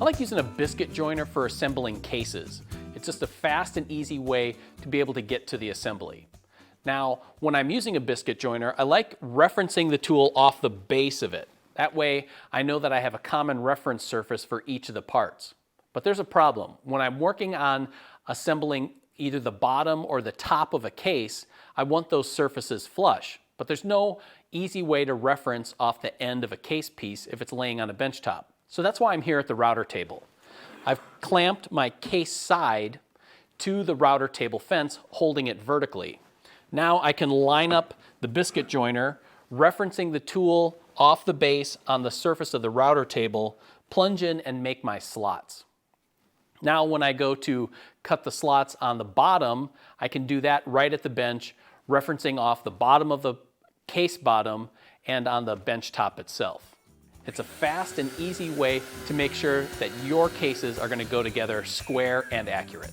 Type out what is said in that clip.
I like using a biscuit joiner for assembling cases. It's just a fast and easy way to be able to get to the assembly. Now, when I'm using a biscuit joiner, I like referencing the tool off the base of it. That way, I know that I have a common reference surface for each of the parts. But there's a problem. When I'm working on assembling either the bottom or the top of a case, I want those surfaces flush. But there's no easy way to reference off the end of a case piece if it's laying on a bench top. So that's why I'm here at the router table. I've clamped my case side to the router table fence, holding it vertically. Now I can line up the biscuit joiner, referencing the tool off the base on the surface of the router table, plunge in and make my slots. Now when I go to cut the slots on the bottom, I can do that right at the bench, referencing off the bottom of the case bottom and on the bench top itself. It's a fast and easy way to make sure that your cases are going to go together square and accurate.